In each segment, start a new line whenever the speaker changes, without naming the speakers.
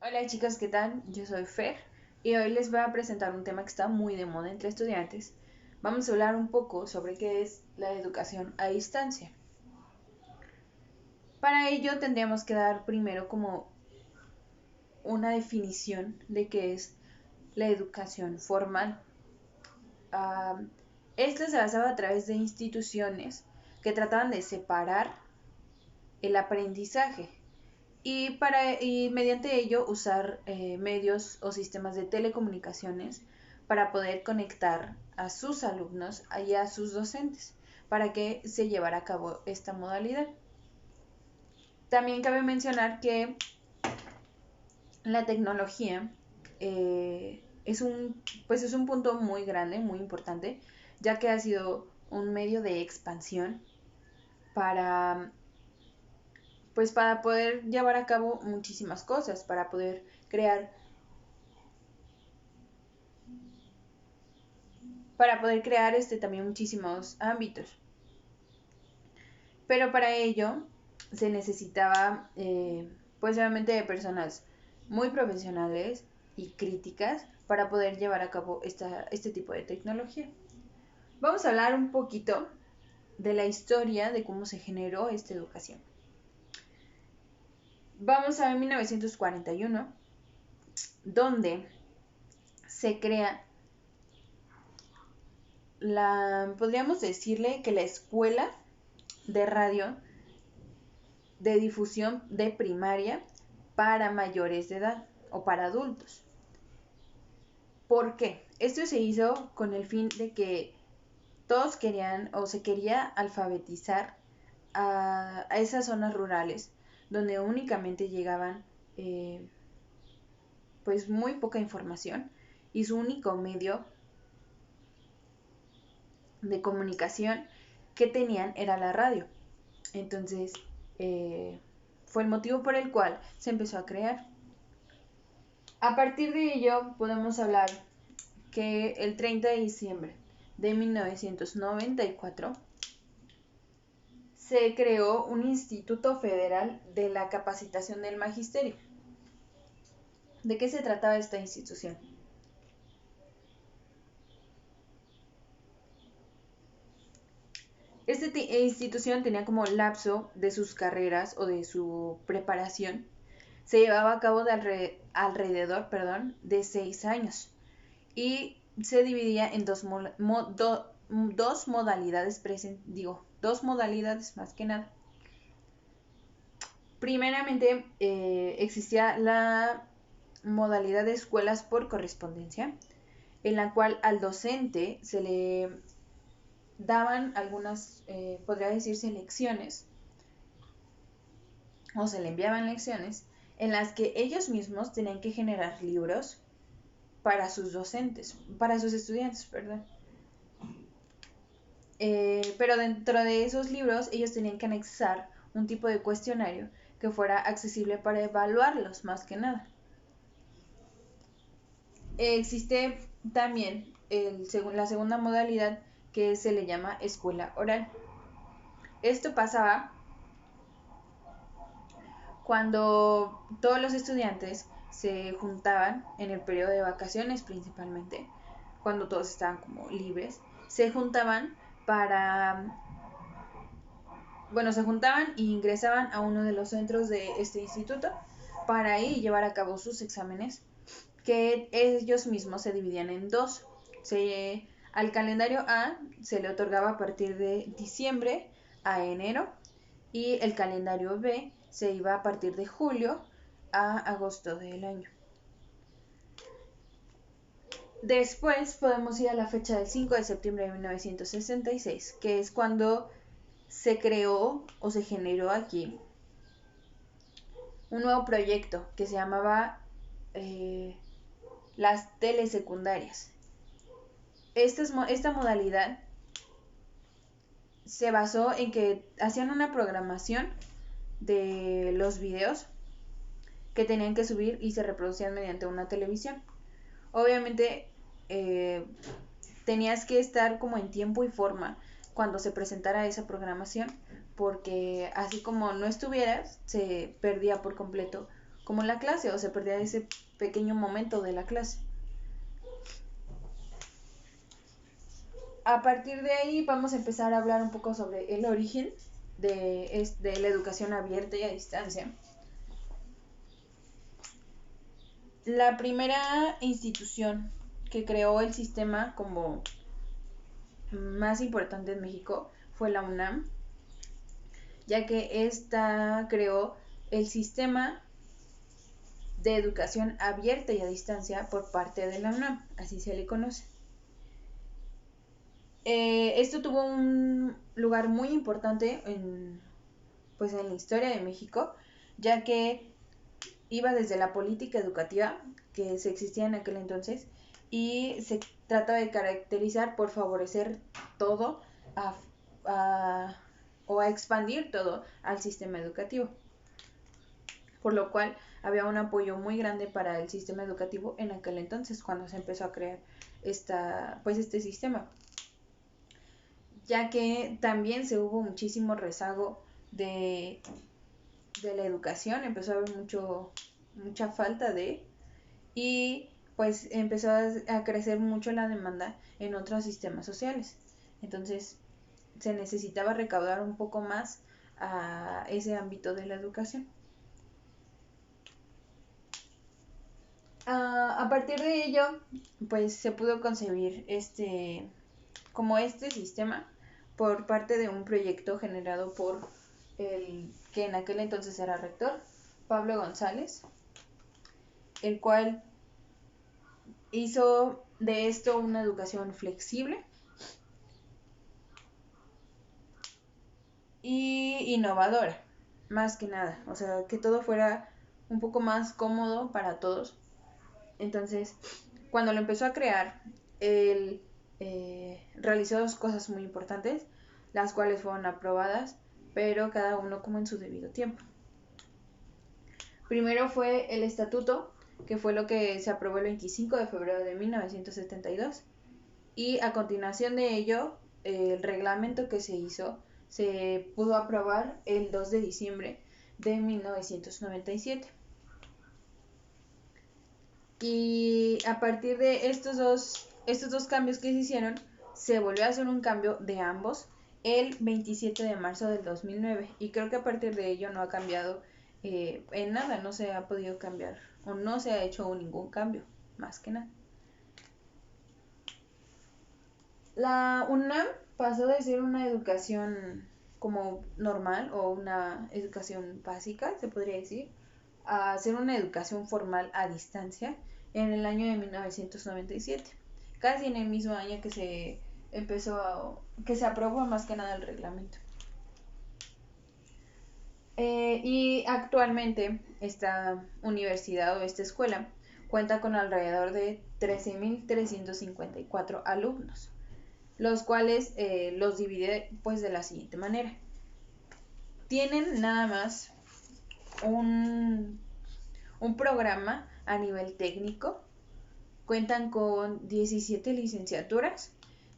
Hola chicos, ¿qué tal? Yo soy Fer y hoy les voy a presentar un tema que está muy de moda entre estudiantes. Vamos a hablar un poco sobre qué es la educación a distancia. Para ello tendríamos que dar primero como una definición de qué es la educación formal. Ah, Esta se basaba a través de instituciones que trataban de separar el aprendizaje y mediante ello usar medios o sistemas de telecomunicaciones para poder conectar a sus alumnos y a sus docentes para que se llevara a cabo esta modalidad. También cabe mencionar que la tecnología es un punto muy grande, muy importante, ya que ha sido un medio de expansión para para poder llevar a cabo muchísimas cosas, para poder crear también muchísimos ámbitos. Pero para ello se necesitaba pues obviamente de personas muy profesionales y críticas para poder llevar a cabo este tipo de tecnología. Vamos a hablar un poquito de la historia de cómo se generó esta educación. Vamos a 1941, donde se crea podríamos decirle que la escuela de radio de difusión de primaria para mayores de edad o para adultos. ¿Por qué? Esto se hizo con el fin de que todos querían o se quería alfabetizar a esas zonas rurales donde únicamente llegaban pues muy poca información y su único medio de comunicación que tenían era la radio. Entonces, fue el motivo por el cual se empezó a crear. A partir de ello, podemos hablar que el 30 de diciembre de 1994 se creó un Instituto Federal de la Capacitación del Magisterio. ¿De qué se trataba esta institución? Esta institución tenía como lapso de sus carreras o de su preparación. Se llevaba a cabo alrededor de 6 años y se dividía en dos modalidades, dos modalidades más que nada. Primeramente existía la modalidad de escuelas por correspondencia, en la cual al docente se le daban algunas, podría decirse, lecciones, o se le enviaban lecciones, en las que ellos mismos tenían que generar libros para sus docentes, para sus estudiantes, perdón. Pero dentro de esos libros ellos tenían que anexar un tipo de cuestionario que fuera accesible para evaluarlos más que nada. Existe también la segunda modalidad que se le llama escuela oral. Esto pasaba cuando todos los estudiantes se juntaban en el periodo de vacaciones principalmente, cuando todos estaban como libres, se juntaban se juntaban e ingresaban a uno de los centros de este instituto para ahí llevar a cabo sus exámenes, que ellos mismos se dividían en dos. Al calendario A se le otorgaba a partir de diciembre a enero y el calendario B se iba a partir de julio a agosto del año. Después podemos ir a la fecha del 5 de septiembre de 1966, que es cuando se creó o se generó aquí un nuevo proyecto que se llamaba las telesecundarias. Esta modalidad se basó en que hacían una programación de los videos que tenían que subir y se reproducían mediante una televisión. Obviamente tenías que estar como en tiempo y forma cuando se presentara esa programación, porque así como no estuvieras, se perdía por completo como la clase, o se perdía ese pequeño momento de la clase. A partir de ahí vamos a empezar a hablar un poco sobre el origen de la educación abierta y a distancia. La primera institución que creó el sistema como más importante en México fue la UNAM, ya que esta creó el sistema de educación abierta y a distancia por parte de la UNAM, así se le conoce. Esto tuvo un lugar muy importante pues en la historia de México, ya que iba desde la política educativa que se existía en aquel entonces y se trata de caracterizar por favorecer todo o a expandir todo al sistema educativo, por lo cual había un apoyo muy grande para el sistema educativo en aquel entonces cuando se empezó a crear este sistema, ya que también se hubo muchísimo rezago de la educación, empezó a haber mucha falta y pues empezó a crecer mucho la demanda en otros sistemas sociales. Entonces se necesitaba recaudar un poco más a ese ámbito de la educación. A partir de ello, pues se pudo concebir este sistema por parte de un proyecto generado por el que en aquel entonces era rector, Pablo González, el cual hizo de esto una educación flexible y innovadora, más que nada, o sea, que todo fuera un poco más cómodo para todos. Entonces, cuando lo empezó a crear, él realizó dos cosas muy importantes, las cuales fueron aprobadas, pero cada uno como en su debido tiempo. Primero fue el estatuto, que fue lo que se aprobó el 25 de febrero de 1972, y a continuación de ello, el reglamento que se hizo se pudo aprobar el 2 de diciembre de 1997. Y a partir de estos dos cambios que se hicieron, se volvió a hacer un cambio de ambos el 27 de marzo del 2009. Y creo que a partir de ello no ha cambiado en nada, no se ha podido cambiar o no se ha hecho ningún cambio, más que nada. La UNAM pasó de ser una educación como normal o una educación básica, se podría decir, a ser una educación formal a distancia en el año de 1997, casi en el mismo año que se que se aprobó más que nada el reglamento. Y actualmente esta universidad o esta escuela cuenta con alrededor de 13.354 alumnos, los cuales los divide pues de la siguiente manera. Tienen nada más un programa a nivel técnico, cuentan con 17 licenciaturas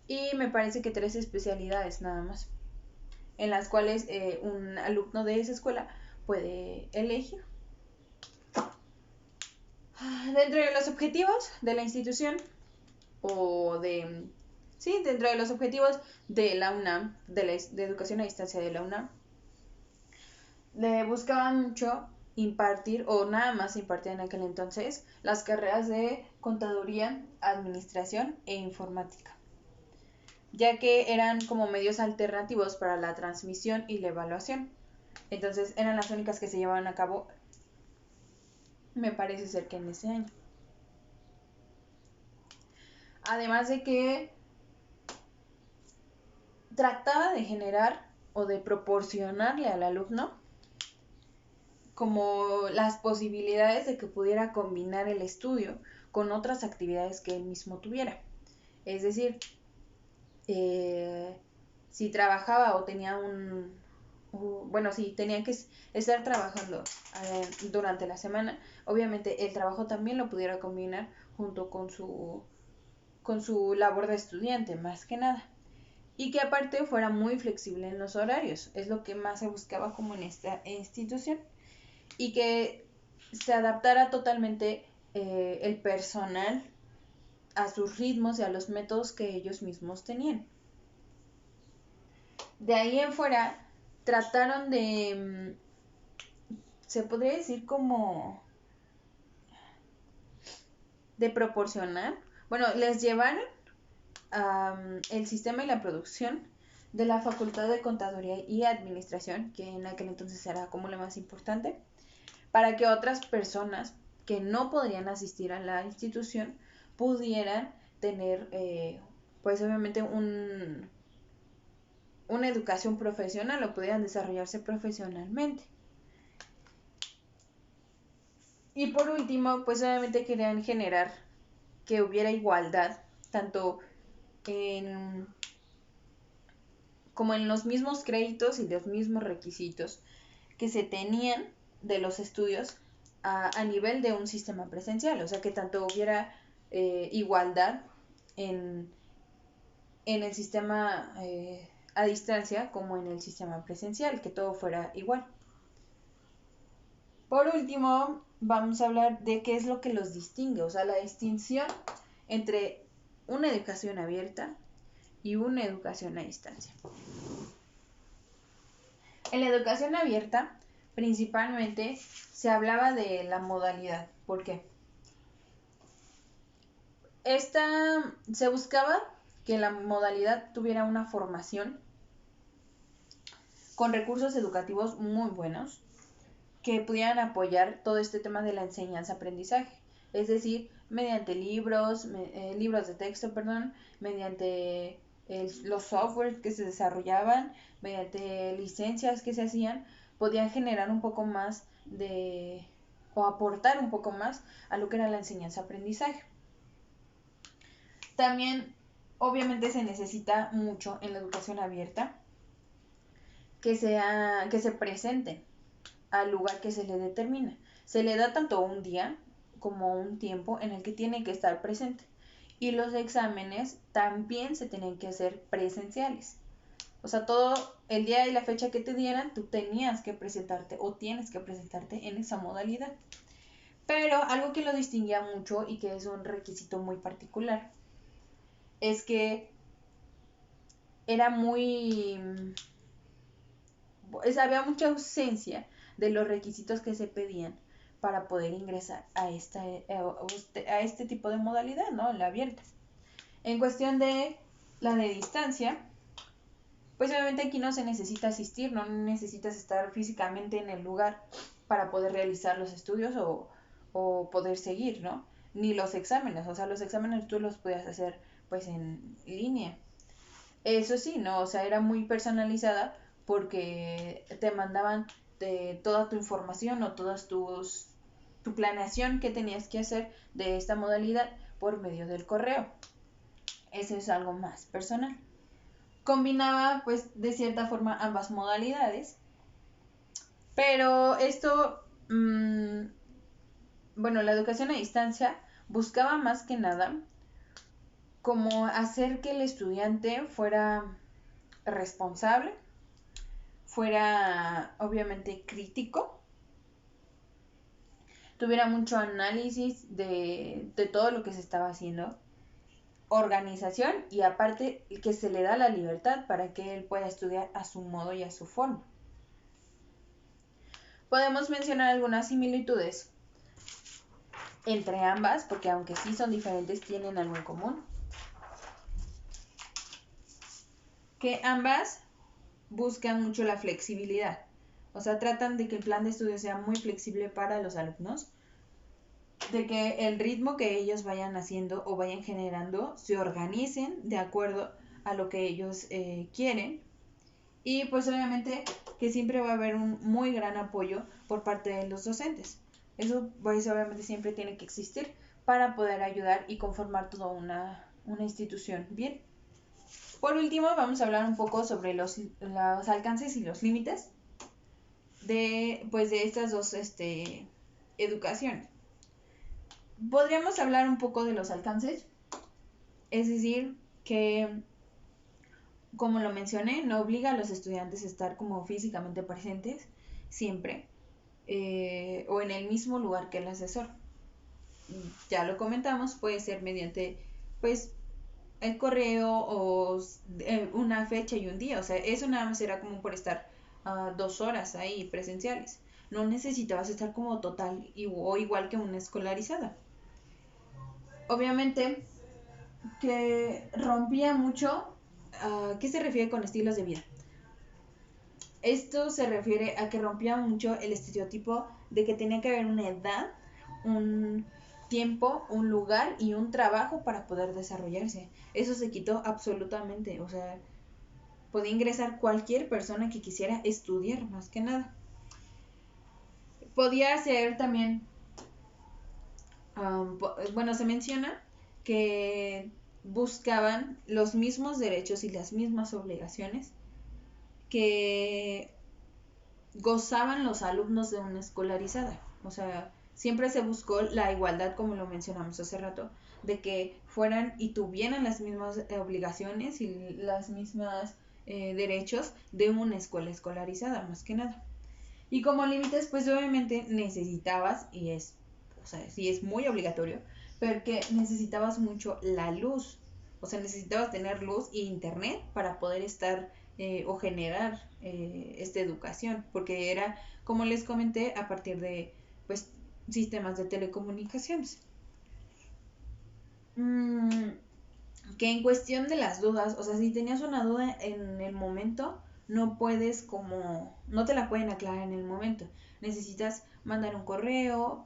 y me parece que 3 especialidades nada más, en las cuales un alumno de esa escuela puede elegir. Dentro de los objetivos de la institución dentro de los objetivos de la UNAM, de educación a distancia de la UNAM, le buscaban mucho impartir, o nada más impartir en aquel entonces, las carreras de contaduría, administración e informática, ya que eran como medios alternativos para la transmisión y la evaluación. Entonces eran las únicas que se llevaban a cabo, me parece ser que en ese año. Además de que trataba de generar o de proporcionarle al alumno como las posibilidades de que pudiera combinar el estudio con otras actividades que él mismo tuviera. Es decir, si trabajaba o tenía si tenía que estar trabajando durante la semana, obviamente el trabajo también lo pudiera combinar junto con su labor de estudiante, más que nada. Y que aparte fuera muy flexible en los horarios, es lo que más se buscaba como en esta institución. Y que se adaptara totalmente el personal a sus ritmos y a los métodos que ellos mismos tenían. De ahí en fuera trataron de, se podría decir como de proporcionar, bueno, les llevaron el sistema y la producción de la Facultad de Contaduría y Administración, que en aquel entonces era como la más importante, para que otras personas que no podrían asistir a la institución pudieran tener, pues obviamente, una educación profesional o pudieran desarrollarse profesionalmente. Y por último, pues obviamente querían generar que hubiera igualdad, tanto en, como en los mismos créditos y los mismos requisitos que se tenían de los estudios a nivel de un sistema presencial, o sea que tanto hubiera igualdad en, en el sistema a distancia como en el sistema presencial, que todo fuera igual. Por último, vamos a hablar de qué es lo que los distingue, o sea, la distinción entre una educación abierta y una educación a distancia. En la educación abierta, principalmente, se hablaba de la modalidad. ¿Por qué? Se buscaba que la modalidad tuviera una formación con recursos educativos muy buenos que pudieran apoyar todo este tema de la enseñanza-aprendizaje. Es decir, mediante libros de texto, mediante los softwares que se desarrollaban, mediante licencias que se hacían, podían generar un poco más o aportar un poco más a lo que era la enseñanza-aprendizaje. También, obviamente, se necesita mucho en la educación abierta que se presente al lugar que se le determina. Se le da tanto un día como un tiempo en el que tiene que estar presente. Y los exámenes también se tienen que hacer presenciales. O sea, todo el día y la fecha que te dieran, tú tenías que presentarte o tienes que presentarte en esa modalidad. Pero algo que lo distinguía mucho y que es un requisito muy particular es que era había mucha ausencia de los requisitos que se pedían para poder ingresar a este tipo de modalidad, ¿no? La abierta. En cuestión de la de distancia, pues obviamente aquí no se necesita asistir, no necesitas estar físicamente en el lugar para poder realizar los estudios o poder seguir, ¿no? Ni los exámenes, o sea, los exámenes tú los podías hacer pues en línea. Eso sí, ¿no? O sea, era muy personalizada porque te mandaban toda tu información o tu planeación que tenías que hacer de esta modalidad por medio del correo. Eso es algo más personal. Combinaba, pues, de cierta forma ambas modalidades, pero esto, bueno, la educación a distancia buscaba más que nada como hacer que el estudiante fuera responsable, fuera obviamente crítico, tuviera mucho análisis de todo lo que se estaba haciendo, organización y aparte que se le da la libertad para que él pueda estudiar a su modo y a su forma. Podemos mencionar algunas similitudes entre ambas, porque aunque sí son diferentes, tienen algo en común. Que ambas buscan mucho la flexibilidad. O sea, tratan de que el plan de estudio sea muy flexible para los alumnos, de que el ritmo que ellos vayan haciendo o vayan generando se organicen de acuerdo a lo que ellos quieren. Y pues obviamente que siempre va a haber un muy gran apoyo por parte de los docentes. Eso pues obviamente siempre tiene que existir para poder ayudar y conformar toda una institución bien. Por último, vamos a hablar un poco sobre los alcances y los límites de estas dos educaciones. Podríamos hablar un poco de los alcances, es decir, que, como lo mencioné, no obliga a los estudiantes a estar como físicamente presentes siempre. o en el mismo lugar que el asesor. Ya lo comentamos, puede ser mediante pues el correo o una fecha y un día. O sea, eso nada más era como por estar 2 horas ahí presenciales. No necesitabas estar como total o igual que una escolarizada. Obviamente que rompía mucho. ¿Qué se refiere con estilos de vida? Esto se refiere a que rompía mucho el estereotipo de que tenía que haber una edad, un tiempo, un lugar y un trabajo para poder desarrollarse. Eso se quitó absolutamente. O sea, podía ingresar cualquier persona que quisiera estudiar, más que nada. Podía ser también, bueno, se menciona que buscaban los mismos derechos y las mismas obligaciones que gozaban los alumnos de una escolarizada. O sea, siempre se buscó la igualdad, como lo mencionamos hace rato, de que fueran y tuvieran las mismas obligaciones y las mismas derechos de una escuela escolarizada, más que nada. Y como límites, pues obviamente necesitabas, y es, o sea, sí es muy obligatorio, porque necesitabas mucho la luz. O sea, necesitabas tener luz e internet para poder estar o generar esta educación, porque era, como les comenté, a partir de, pues, sistemas de telecomunicaciones. Mm, que en cuestión de las dudas, o sea, si tenías una duda en el momento, no puedes como, no te la pueden aclarar en el momento. Necesitas mandar un correo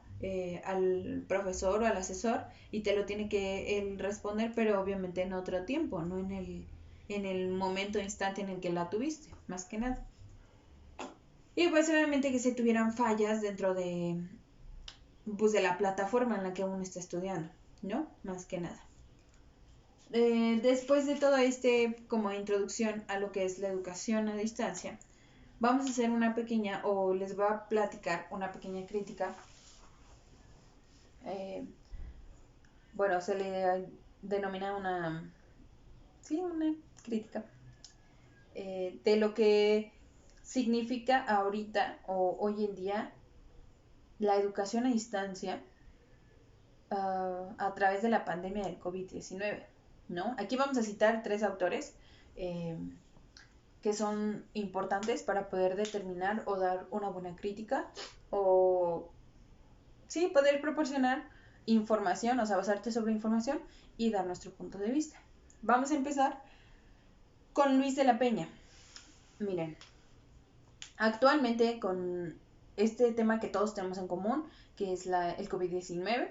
al profesor o al asesor y te lo tiene que él responder, pero obviamente en otro tiempo, no en el momento, instante en el que la tuviste, más que nada. Y pues obviamente que se tuvieran fallas dentro de, pues, de la plataforma en la que uno está estudiando, ¿no? Más que nada. Después de todo como introducción a lo que es la educación a distancia, vamos a hacer una pequeña, o les voy a platicar una pequeña crítica. Eh, bueno, se le denomina una crítica de lo que significa ahorita o hoy en día la educación a distancia a través de la pandemia del COVID-19, ¿no? Aquí vamos a citar 3 autores eh, que son importantes para poder determinar o dar una buena crítica o, sí, poder proporcionar información, o sea, basarte sobre información y dar nuestro punto de vista. Vamos a empezar con Luis de la Peña. Miren, actualmente con este tema que todos tenemos en común, que es el COVID-19,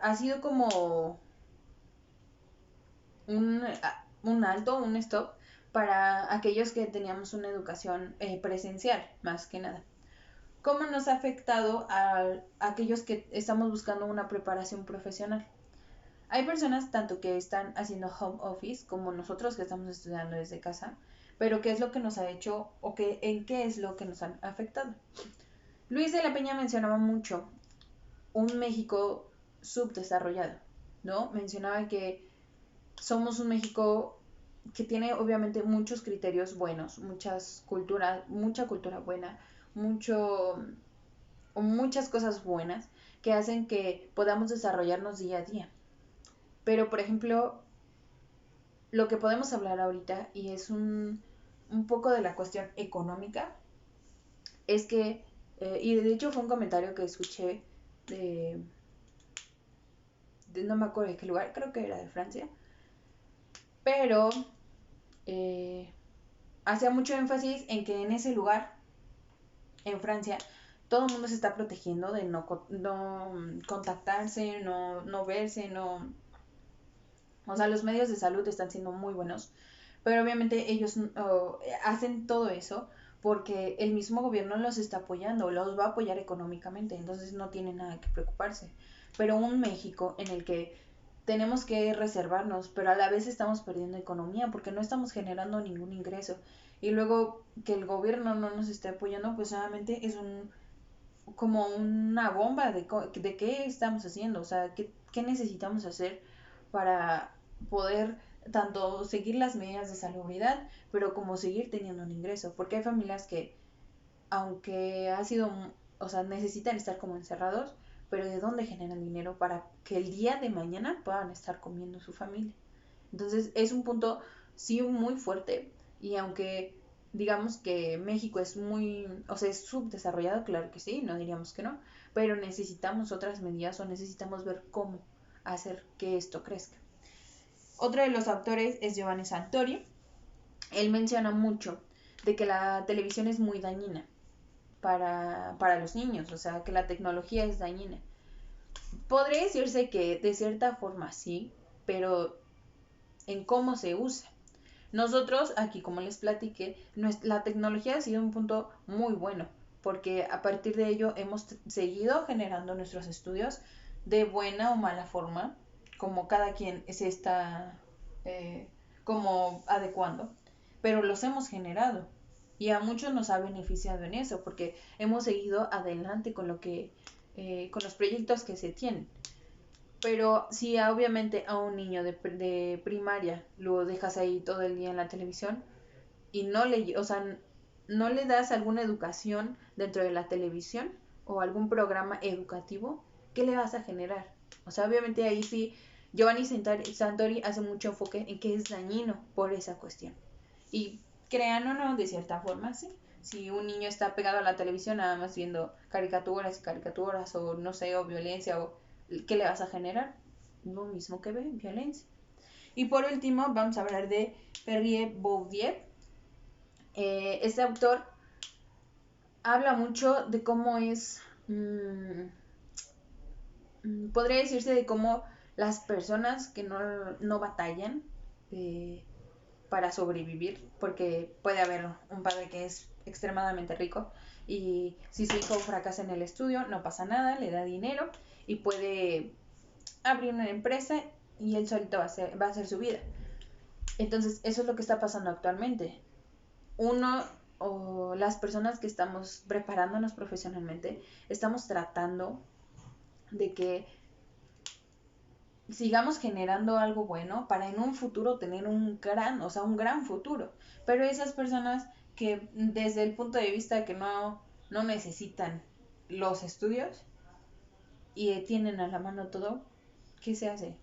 ha sido como un, un alto, un stop para aquellos que teníamos una educación presencial, más que nada. ¿Cómo nos ha afectado a aquellos que estamos buscando una preparación profesional? Hay personas tanto que están haciendo home office como nosotros que estamos estudiando desde casa, pero ¿qué es lo que nos ha hecho o en qué es lo que nos han afectado? Luis de la Peña mencionaba mucho un México subdesarrollado, ¿no? Mencionaba que somos un México que tiene obviamente muchos criterios buenos, mucha cultura buena, muchas cosas buenas que hacen que podamos desarrollarnos día a día. Pero, por ejemplo, lo que podemos hablar ahorita, y es un poco de la cuestión económica, es que, y de hecho fue un comentario que escuché de, no me acuerdo de qué lugar, creo que era de Francia, pero hacía mucho énfasis en que en ese lugar, en Francia, todo el mundo se está protegiendo de no contactarse, no verse, no... O sea, los medios de salud están siendo muy buenos, pero obviamente ellos hacen todo eso porque el mismo gobierno los está apoyando, los va a apoyar económicamente, entonces no tienen nada que preocuparse. Pero un México en el que tenemos que reservarnos, pero a la vez estamos perdiendo economía porque no estamos generando ningún ingreso. Y luego que el gobierno no nos esté apoyando, pues solamente es como una bomba de qué estamos haciendo, o sea, qué necesitamos hacer para poder tanto seguir las medidas de salubridad, pero como seguir teniendo un ingreso, porque hay familias que aunque ha sido, o sea, necesitan estar como encerrados, pero ¿de dónde generan dinero para que el día de mañana puedan estar comiendo su familia? Entonces es un punto sí muy fuerte y aunque digamos que México es muy, o sea, es subdesarrollado, claro que sí, no diríamos que no, pero necesitamos otras medidas o necesitamos ver cómo hacer que esto crezca. Otro de los autores es Giovanni Santori. Él menciona mucho de que la televisión es muy dañina para los niños, o sea, que la tecnología es dañina. Podría decirse que de cierta forma sí, pero en cómo se usa. Nosotros aquí, como les platiqué, la tecnología ha sido un punto muy bueno, porque a partir de ello hemos seguido generando nuestros estudios de buena o mala forma, como cada quien se está como adecuando, pero los hemos generado y a muchos nos ha beneficiado en eso, porque hemos seguido adelante con lo que, con los proyectos que se tienen. Pero si obviamente a un niño de primaria lo dejas ahí todo el día en la televisión y no le, o sea, no le das alguna educación dentro de la televisión o algún programa educativo, ¿qué le vas a generar? O sea, obviamente ahí sí, Giovanni Santori hace mucho enfoque en que es dañino por esa cuestión. Y crean o no, de cierta forma, sí. Si un niño está pegado a la televisión nada más viendo caricaturas y caricaturas o no sé, o violencia o ¿qué le vas a generar? Lo mismo que ve, violencia. Y por último, vamos a hablar de Pierre Bourdieu. Este autor habla mucho de cómo es, podría decirse de cómo las personas que no batallan para sobrevivir, porque puede haber un padre que es extremadamente rico y si su hijo fracasa en el estudio, no pasa nada, le da dinero y puede abrir una empresa y él solito va a hacer su vida. Entonces, eso es lo que está pasando actualmente. Uno o las personas que estamos preparándonos profesionalmente, estamos tratando de que sigamos generando algo bueno para en un futuro tener un gran futuro. Pero esas personas que desde el punto de vista que no necesitan los estudios y tienen a la mano todo, ¿qué se hace?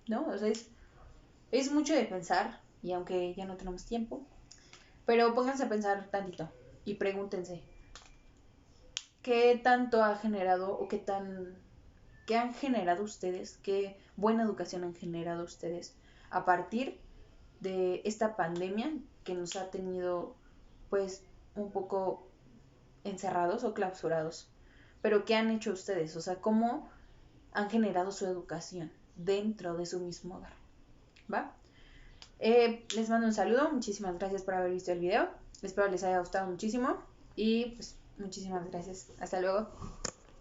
¿No? O sea, es mucho de pensar, y aunque ya no tenemos tiempo, pero pónganse a pensar tantito y pregúntense, ¿qué tanto ha generado o qué han generado ustedes, qué buena educación han generado ustedes a partir de esta pandemia que nos ha tenido pues un poco encerrados o clausurados? Pero ¿qué han hecho ustedes? O sea, ¿cómo han generado su educación dentro de su mismo hogar? ¿Va? Les mando un saludo, muchísimas gracias por haber visto el video, espero les haya gustado muchísimo y pues muchísimas gracias, hasta luego.